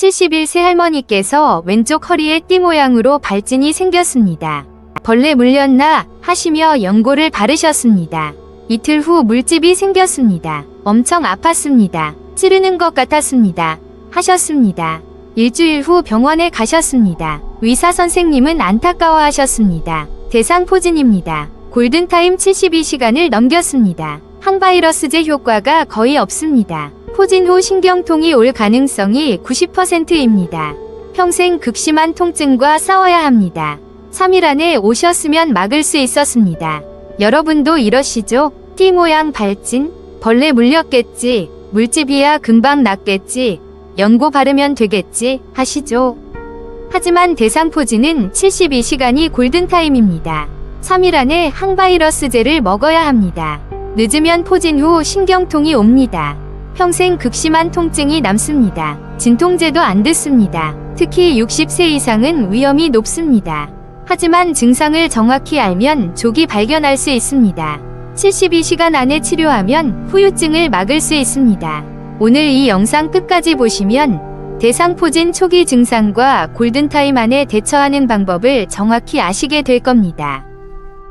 71세 할머니께서 왼쪽 허리에 띠 모양으로 발진이 생겼습니다. 벌레 물렸나 하시며 연고를 바르셨습니다. 이틀 후 물집이 생겼습니다. 엄청 아팠습니다. 찌르는 것 같았습니다. 하셨습니다. 일주일 후 병원에 가셨습니다. 의사 선생님은 안타까워하셨습니다. 대상포진입니다. 골든타임 72시간을 넘겼습니다. 항바이러스제 효과가 거의 없습니다. 포진 후 신경통이 올 가능성이 90%입니다. 평생 극심한 통증과 싸워야 합니다. 3일 안에 오셨으면 막을 수 있었습니다. 여러분도 이러시죠? 띠 모양 발진? 벌레 물렸겠지. 물집이야 금방 낫겠지. 연고 바르면 되겠지. 하시죠? 하지만 대상포진은 72시간이 골든타임입니다. 3일 안에 항바이러스제를 먹어야 합니다. 늦으면 포진 후 신경통이 옵니다. 평생 극심한 통증이 남습니다. 진통제도 안 듣습니다. 특히 60세 이상은 위험이 높습니다. 하지만 증상을 정확히 알면 조기 발견할 수 있습니다. 72시간 안에 치료하면 후유증을 막을 수 있습니다. 오늘 이 영상 끝까지 보시면 대상포진 초기 증상과 골든타임 안에 대처하는 방법을 정확히 아시게 될 겁니다.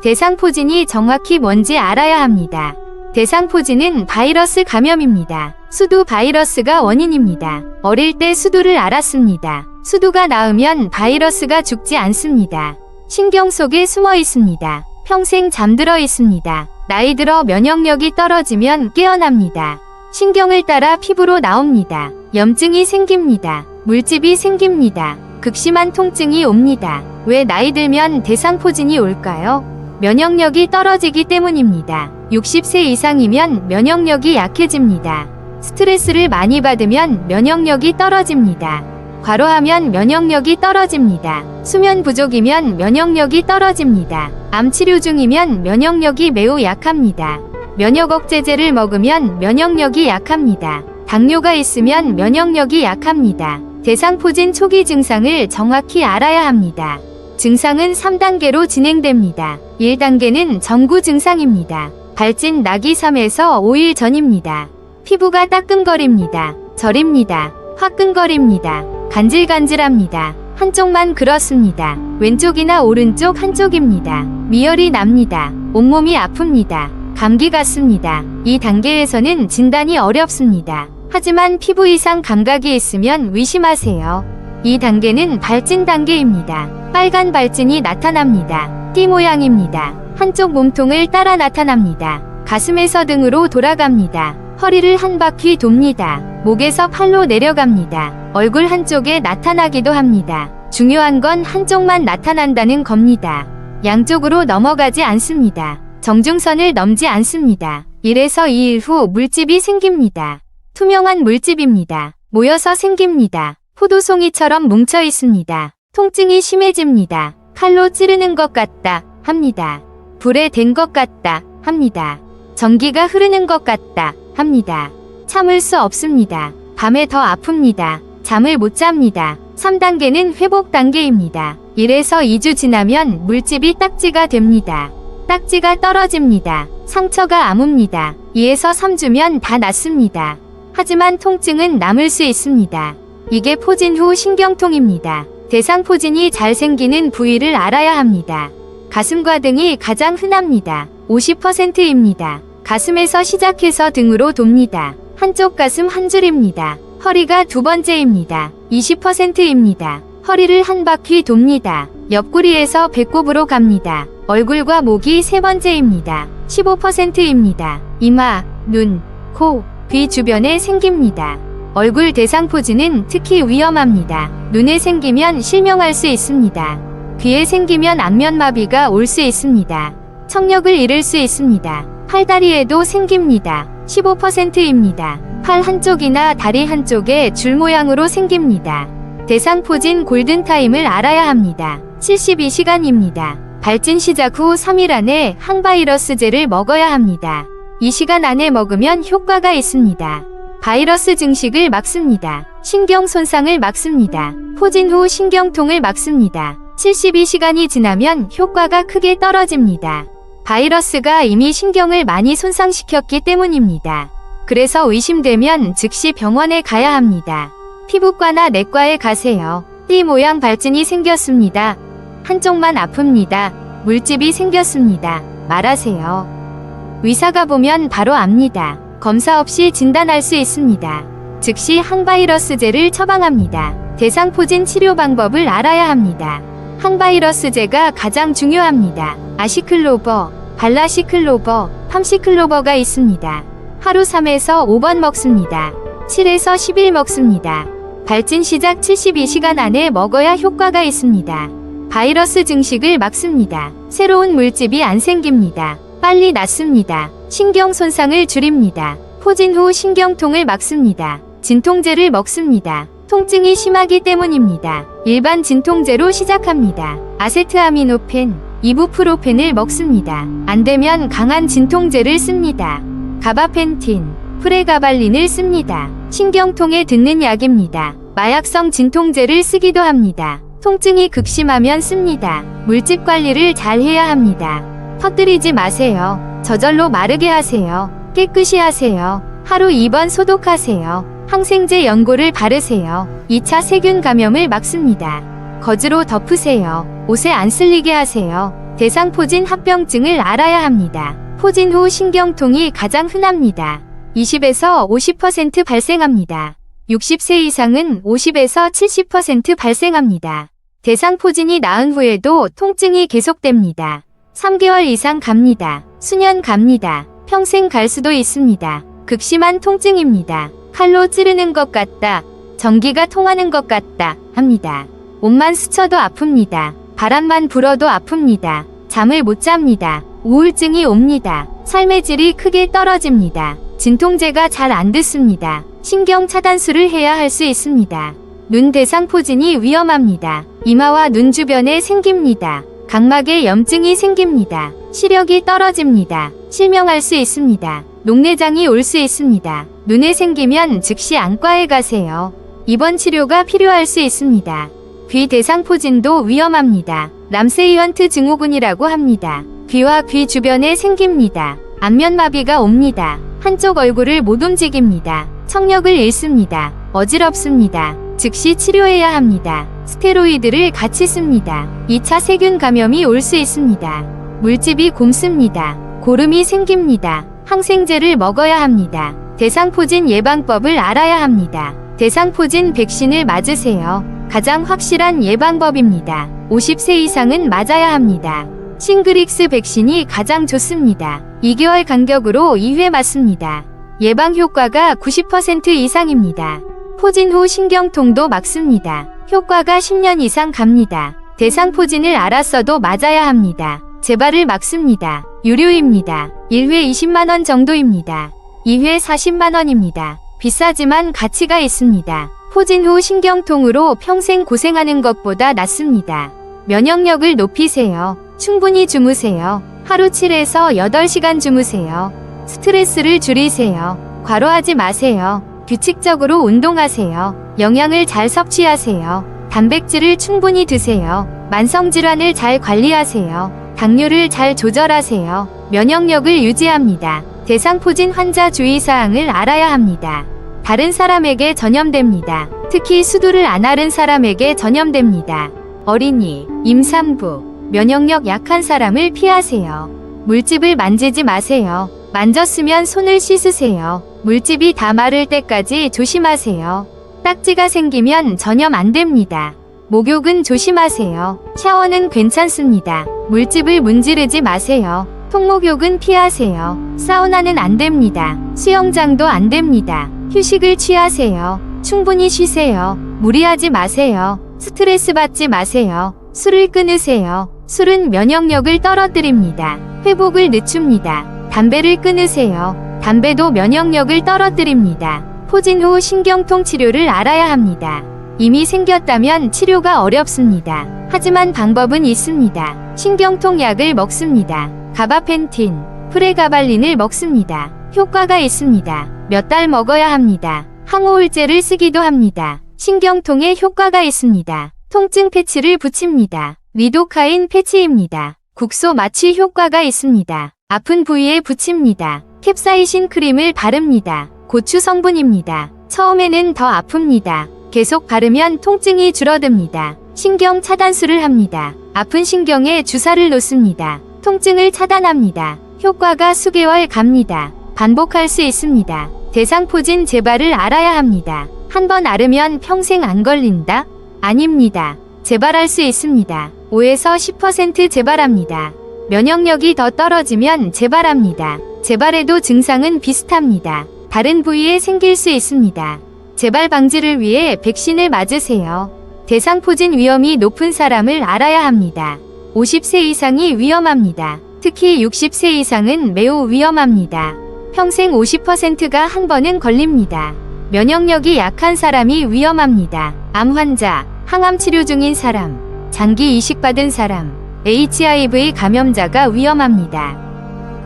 대상포진이 정확히 뭔지 알아야 합니다. 대상포진은 바이러스 감염입니다. 수두 바이러스가 원인입니다. 어릴 때 수두를 알았습니다. 수두가 나으면 바이러스가 죽지 않습니다. 신경 속에 숨어 있습니다. 평생 잠들어 있습니다. 나이 들어 면역력이 떨어지면 깨어납니다. 신경을 따라 피부로 나옵니다. 염증이 생깁니다. 물집이 생깁니다. 극심한 통증이 옵니다. 왜 나이 들면 대상포진이 올까요? 면역력이 떨어지기 때문입니다. 60세 이상이면 면역력이 약해집니다. 스트레스를 많이 받으면 면역력이 떨어집니다. 과로하면 면역력이 떨어집니다. 수면 부족이면 면역력이 떨어집니다. 암 치료 중이면 면역력이 매우 약합니다. 면역 억제제를 먹으면 면역력이 약합니다. 당뇨가 있으면 면역력이 약합니다. 대상포진 초기 증상을 정확히 알아야 합니다. 증상은 3단계로 진행됩니다. 1단계는 전구 증상입니다. 발진 나기 3에서 5일 전입니다. 피부가 따끔거립니다. 저립니다. 화끈거립니다. 간질간질합니다. 한쪽만 그렇습니다. 왼쪽이나 오른쪽 한쪽입니다. 미열이 납니다. 온몸이 아픕니다. 감기 같습니다. 이 단계에서는 진단이 어렵습니다. 하지만 피부 이상 감각이 있으면 의심하세요. 이 단계는 발진 단계입니다. 빨간 발진이 나타납니다. 띠 모양입니다. 한쪽 몸통을 따라 나타납니다. 가슴에서 등으로 돌아갑니다. 허리를 한 바퀴 돕니다. 목에서 팔로 내려갑니다. 얼굴 한쪽에 나타나기도 합니다. 중요한 건 한쪽만 나타난다는 겁니다. 양쪽으로 넘어가지 않습니다. 정중선을 넘지 않습니다. 1에서 2일 후 물집이 생깁니다. 투명한 물집입니다. 모여서 생깁니다. 포도송이처럼 뭉쳐 있습니다. 통증이 심해집니다. 칼로 찌르는 것 같다 합니다. 불에 댄 것 같다 합니다. 전기가 흐르는 것 같다 합니다. 참을 수 없습니다. 밤에 더 아픕니다. 잠을 못 잡니다. 3단계는 회복 단계입니다. 1에서 2주 지나면 물집이 딱지가 됩니다. 딱지가 떨어집니다. 상처가 아뭅니다. 2에서 3주면 다 낫습니다. 하지만 통증은 남을 수 있습니다. 이게 포진 후 신경통입니다. 대상포진이 잘 생기는 부위를 알아야 합니다. 가슴과 등이 가장 흔합니다. 50%입니다. 가슴에서 시작해서 등으로 돕니다. 한쪽 가슴 한 줄입니다. 허리가 두 번째입니다. 20%입니다. 허리를 한 바퀴 돕니다. 옆구리에서 배꼽으로 갑니다. 얼굴과 목이 세 번째입니다. 15%입니다. 이마, 눈, 코, 귀 주변에 생깁니다. 얼굴 대상포진은 특히 위험합니다. 눈에 생기면 실명할 수 있습니다. 귀에 생기면 안면마비가 올 수 있습니다. 청력을 잃을 수 있습니다. 팔다리에도 생깁니다. 15%입니다. 팔 한쪽이나 다리 한쪽에 줄 모양으로 생깁니다. 대상포진 골든타임을 알아야 합니다. 72시간입니다. 발진 시작 후 3일 안에 항바이러스제를 먹어야 합니다. 이 시간 안에 먹으면 효과가 있습니다. 바이러스 증식을 막습니다. 신경 손상을 막습니다. 포진 후 신경통을 막습니다. 72시간이 지나면 효과가 크게 떨어집니다. 바이러스가 이미 신경을 많이 손상시켰기 때문입니다. 그래서 의심되면 즉시 병원에 가야 합니다. 피부과나 내과에 가세요. 띠 모양 발진이 생겼습니다. 한쪽만 아픕니다. 물집이 생겼습니다. 말하세요. 의사가 보면 바로 압니다. 검사 없이 진단할 수 있습니다. 즉시 항바이러스제를 처방합니다. 대상포진 치료 방법을 알아야 합니다. 항바이러스제가 가장 중요합니다. 아시클로버, 발라시클로버, 팜시클로버가 있습니다. 하루 3에서 5번 먹습니다. 7에서 10일 먹습니다. 발진 시작 72시간 안에 먹어야 효과가 있습니다. 바이러스 증식을 막습니다. 새로운 물집이 안 생깁니다. 빨리 낫습니다. 신경 손상을 줄입니다. 포진 후 신경통을 막습니다. 진통제를 먹습니다. 통증이 심하기 때문입니다. 일반 진통제로 시작합니다. 아세트아미노펜, 이부프로펜을 먹습니다. 안 되면 강한 진통제를 씁니다. 가바펜틴, 프레가발린을 씁니다. 신경통에 듣는 약입니다. 마약성 진통제를 쓰기도 합니다. 통증이 극심하면 씁니다. 물집 관리를 잘 해야 합니다. 퍼뜨리지 마세요. 저절로 마르게 하세요. 깨끗이 하세요. 하루 2번 소독하세요. 항생제 연고를 바르세요. 2차 세균 감염을 막습니다. 거즈로 덮으세요. 옷에 안 쓸리게 하세요. 대상포진 합병증을 알아야 합니다. 포진 후 신경통이 가장 흔합니다. 20에서 50% 발생합니다. 60세 이상은 50에서 70% 발생합니다. 대상포진이 나은 후에도 통증이 계속됩니다. 3개월 이상 갑니다. 수년 갑니다. 평생 갈 수도 있습니다. 극심한 통증입니다. 칼로 찌르는 것 같다. 전기가 통하는 것 같다. 합니다. 옷만 스쳐도 아픕니다. 바람만 불어도 아픕니다. 잠을 못 잡니다. 우울증이 옵니다. 삶의 질이 크게 떨어집니다. 진통제가 잘 안 듣습니다. 신경 차단술을 해야 할 수 있습니다. 눈 대상포진이 위험합니다. 이마와 눈 주변에 생깁니다. 각막에 염증이 생깁니다. 시력이 떨어집니다. 실명할 수 있습니다. 녹내장이 올 수 있습니다. 눈에 생기면 즉시 안과에 가세요. 입원 치료가 필요할 수 있습니다. 귀 대상포진도 위험합니다. 람세이언트 증후군이라고 합니다. 귀와 귀 주변에 생깁니다. 안면마비가 옵니다. 한쪽 얼굴을 못 움직입니다. 청력을 잃습니다. 어지럽습니다. 즉시 치료해야 합니다. 스테로이드를 같이 씁니다. 2차 세균 감염이 올 수 있습니다. 물집이 굼습니다. 고름이 생깁니다. 항생제를 먹어야 합니다. 대상포진 예방법을 알아야 합니다. 대상포진 백신을 맞으세요. 가장 확실한 예방법입니다. 50세 이상은 맞아야 합니다. 싱그릭스 백신이 가장 좋습니다. 2개월 간격으로 2회 맞습니다. 예방 효과가 90% 이상입니다. 포진 후 신경통도 막습니다. 효과가 10년 이상 갑니다. 대상포진을 알았어도 맞아야 합니다. 재발을 막습니다. 유료입니다. 1회 20만원 정도입니다. 2회 40만원입니다. 비싸지만 가치가 있습니다. 포진 후 신경통으로 평생 고생하는 것보다 낫습니다. 면역력을 높이세요. 충분히 주무세요. 하루 7에서 8시간 주무세요. 스트레스를 줄이세요. 과로하지 마세요. 규칙적으로 운동하세요. 영양을 잘 섭취하세요. 단백질을 충분히 드세요. 만성질환을 잘 관리하세요. 당뇨를 잘 조절하세요. 면역력을 유지합니다. 대상포진 환자 주의사항을 알아야 합니다. 다른 사람에게 전염됩니다. 특히 수두를 안 앓은 사람에게 전염됩니다. 어린이, 임산부, 면역력 약한 사람을 피하세요. 물집을 만지지 마세요. 만졌으면 손을 씻으세요. 물집이 다 마를 때까지 조심하세요. 딱지가 생기면 전염 안 됩니다. 목욕은 조심하세요. 샤워는 괜찮습니다. 물집을 문지르지 마세요. 통목욕은 피하세요. 사우나는 안 됩니다. 수영장도 안 됩니다. 휴식을 취하세요. 충분히 쉬세요. 무리하지 마세요. 스트레스 받지 마세요. 술을 끊으세요. 술은 면역력을 떨어뜨립니다. 회복을 늦춥니다. 담배를 끊으세요. 담배도 면역력을 떨어뜨립니다. 포진 후 신경통 치료를 알아야 합니다. 이미 생겼다면 치료가 어렵습니다. 하지만 방법은 있습니다. 신경통 약을 먹습니다. 가바펜틴, 프레가발린을 먹습니다. 효과가 있습니다. 몇 달 먹어야 합니다. 항우울제를 쓰기도 합니다. 신경통에 효과가 있습니다. 통증 패치를 붙입니다. 리도카인 패치입니다. 국소 마취 효과가 있습니다. 아픈 부위에 붙입니다. 캡사이신 크림을 바릅니다. 고추 성분입니다. 처음에는 더 아픕니다. 계속 바르면 통증이 줄어듭니다. 신경 차단술을 합니다. 아픈 신경에 주사를 놓습니다. 통증을 차단합니다. 효과가 수개월 갑니다. 반복할 수 있습니다. 대상포진 재발을 알아야 합니다. 한 번 앓으면 평생 안 걸린다? 아닙니다. 재발할 수 있습니다. 5에서 10% 재발합니다. 면역력이 더 떨어지면 재발합니다. 재발에도 증상은 비슷합니다. 다른 부위에 생길 수 있습니다. 재발 방지를 위해 백신을 맞으세요. 대상포진 위험이 높은 사람을 알아야 합니다. 50세 이상이 위험합니다. 특히 60세 이상은 매우 위험합니다. 평생 50%가 한 번은 걸립니다. 면역력이 약한 사람이 위험합니다. 암 환자, 항암 치료 중인 사람, 장기 이식받은 사람, HIV 감염자가 위험합니다.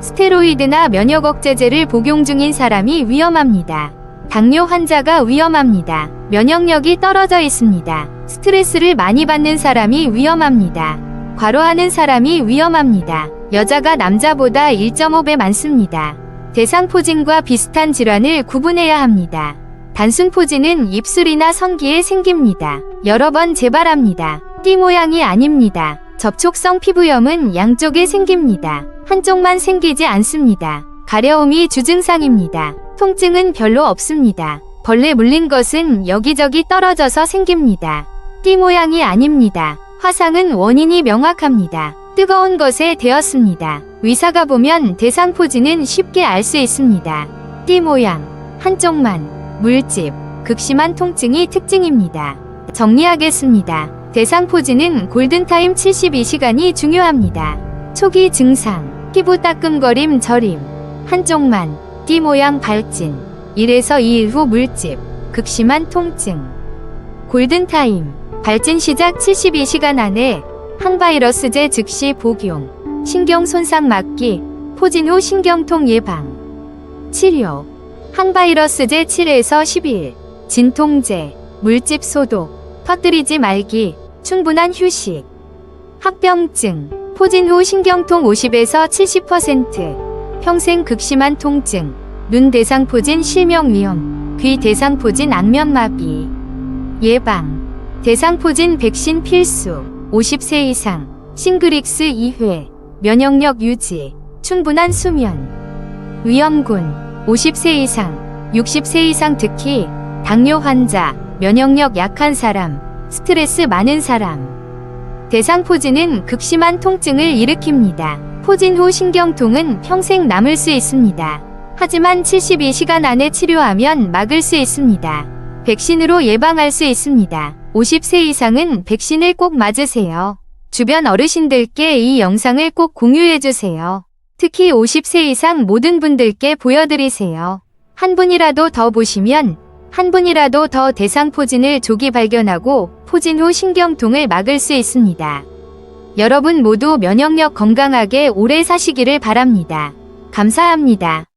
스테로이드나 면역 억제제를 복용 중인 사람이 위험합니다. 당뇨 환자가 위험합니다. 면역력이 떨어져 있습니다. 스트레스를 많이 받는 사람이 위험합니다. 과로하는 사람이 위험합니다. 여자가 남자보다 1.5배 많습니다. 대상포진과 비슷한 질환을 구분해야 합니다. 단순포진은 입술이나 성기에 생깁니다. 여러 번 재발합니다. 띠 모양이 아닙니다. 접촉성 피부염은 양쪽에 생깁니다. 한쪽만 생기지 않습니다. 가려움이 주증상입니다. 통증은 별로 없습니다. 벌레 물린 것은 여기저기 떨어져서 생깁니다. 띠 모양이 아닙니다. 화상은 원인이 명확합니다. 뜨거운 것에 되었습니다. 의사가 보면 대상포진은 쉽게 알 수 있습니다. 띠 모양, 한쪽만, 물집, 극심한 통증이 특징입니다. 정리하겠습니다. 대상포진은 골든타임 72시간이 중요합니다. 초기 증상, 피부 따끔거림 저림, 한쪽만, 띠 모양 발진, 1에서 2일 후 물집, 극심한 통증. 골든타임, 발진 시작 72시간 안에 항바이러스제 즉시 복용, 신경 손상 막기, 포진 후 신경통 예방. 치료, 항바이러스제 7에서 10일, 진통제, 물집 소독, 터뜨리지 말기, 충분한 휴식. 합병증, 포진 후 신경통 50에서 70%, 평생 극심한 통증, 눈 대상포진 실명 위험, 귀 대상포진 안면마비. 예방, 대상포진 백신 필수, 50세 이상, 싱글릭스 2회, 면역력 유지, 충분한 수면. 위험군, 50세 이상, 60세 이상 특히 당뇨 환자, 면역력 약한 사람, 스트레스 많은 사람. 대상포진은 극심한 통증을 일으킵니다. 포진 후 신경통은 평생 남을 수 있습니다. 하지만 72시간 안에 치료하면 막을 수 있습니다. 백신으로 예방할 수 있습니다. 50세 이상은 백신을 꼭 맞으세요. 주변 어르신들께 이 영상을 꼭 공유해주세요. 특히 50세 이상 모든 분들께 보여드리세요. 한 분이라도 더 보시면 한 분이라도 더 대상포진을 조기 발견하고 포진 후 신경통을 막을 수 있습니다. 여러분 모두 면역력 건강하게 오래 사시기를 바랍니다. 감사합니다.